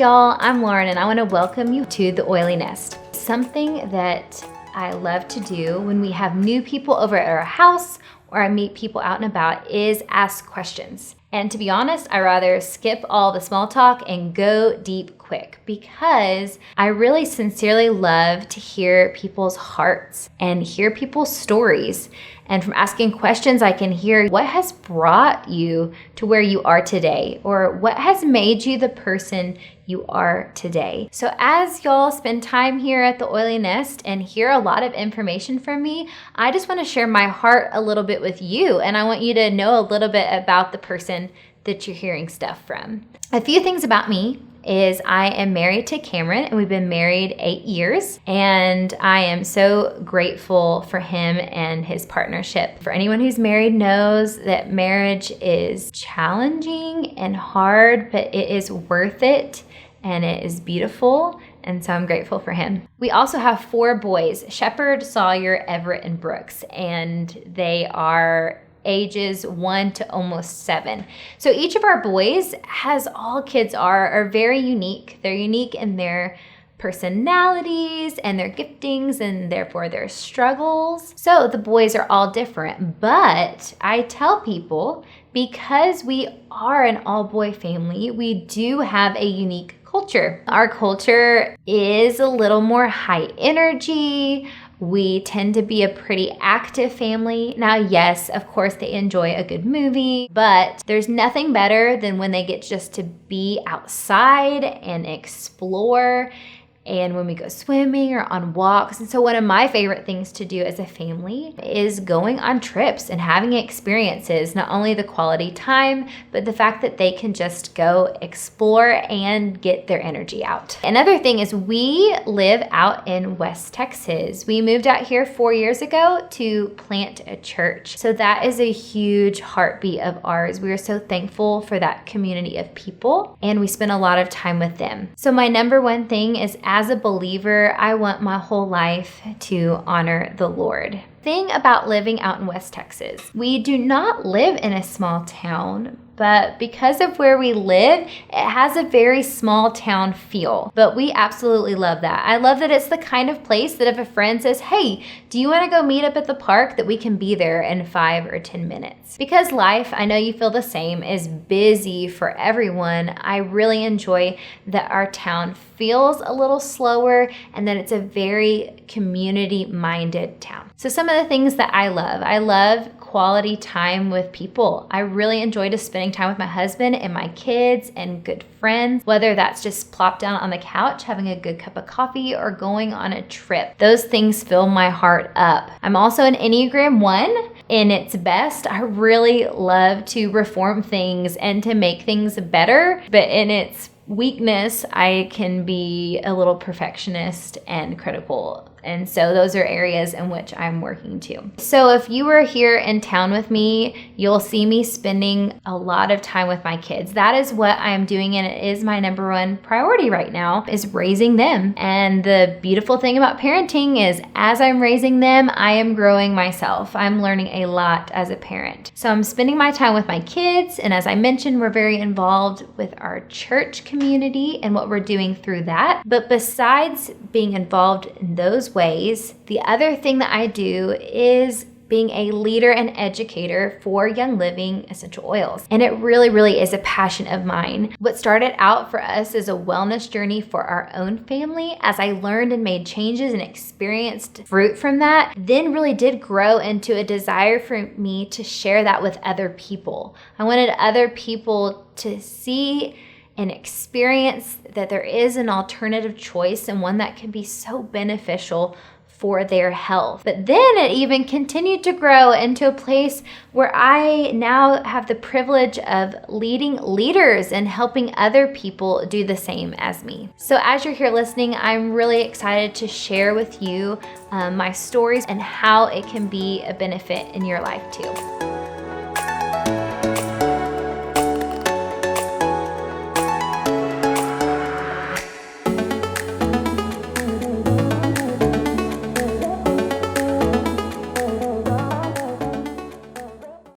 y'all, I'm Lauren and I want to welcome you to The Oily Nest. Something that I love to do when we have new people over at our house or I meet people out and about is ask questions. And to be honest, I rather skip all the small talk and go deep quick because I really sincerely love to hear people's hearts and hear people's stories. And from asking questions, I can hear what has brought you to where you are today or what has made you the person you are today. So as y'all spend time here at the Oily Nest and hear a lot of information from me, I just want to share my heart a little bit with you. And I want you to know a little bit about the person that you're hearing stuff from. A few things about me is I am married to Cameron and we've been married 8 years and I am so grateful for him and his partnership. For anyone who's married knows that marriage is challenging and hard, but it is worth it and it is beautiful. And so I'm grateful for him. We also have 4 boys, Shepherd, Sawyer, Everett, and Brooks, and they are ages 1 to almost 7. So each of our boys, as all kids are very unique. They're unique in their personalities and their giftings and therefore their struggles. So the boys are all different, but I tell people because we are an all-boy family, we do have a unique culture. Our culture is a little more high energy. We tend to be a pretty active family. Now, yes, of course, they enjoy a good movie, but there's nothing better than when they get just to be outside and explore and when we go swimming or on walks. And so one of my favorite things to do as a family is going on trips and having experiences, not only the quality time, but the fact that they can just go explore and get their energy out. Another thing is we live out in West Texas. We moved out here 4 years ago to plant a church. So that is a huge heartbeat of ours. We are so thankful for that community of people and we spend a lot of time with them. So my number one thing is as a believer, I want my whole life to honor the Lord. Thing about living out in West Texas, we do not live in a small town, but because of where we live, it has a very small town feel. But we absolutely love that. I love that it's the kind of place that if a friend says, hey, do you want to go meet up at the park, that we can be there in 5 or 10 minutes. Because life, I know you feel the same, is busy for everyone. I really enjoy that our town feels a little slower and that it's a very community-minded town. So some of the things that I love quality time with people. I really enjoy just spending time with my husband and my kids and good friends, whether that's just plop down on the couch, having a good cup of coffee, or going on a trip. Those things fill my heart up. I'm also an Enneagram 1 in its best. I really love to reform things and to make things better, but in its weakness, I can be a little perfectionist and critical. And so those are areas in which I'm working too. So if you were here in town with me, you'll see me spending a lot of time with my kids. That is what I'm doing, and it is my number one priority right now, is raising them. And the beautiful thing about parenting is as I'm raising them, I am growing myself. I'm learning a lot as a parent. So I'm spending my time with my kids, and as I mentioned, we're very involved with our church community and what we're doing through that. But besides being involved in those ways, the other thing that I do is being a leader and educator for Young Living Essential Oils. And it really, really is a passion of mine. What started out for us as a wellness journey for our own family, as I learned and made changes and experienced fruit from that, then really did grow into a desire for me to share that with other people. I wanted other people to see and experience that there is an alternative choice and one that can be so beneficial for their health. But then it even continued to grow into a place where I now have the privilege of leading leaders and helping other people do the same as me. So as you're here listening, I'm really excited to share with you my stories and how it can be a benefit in your life too.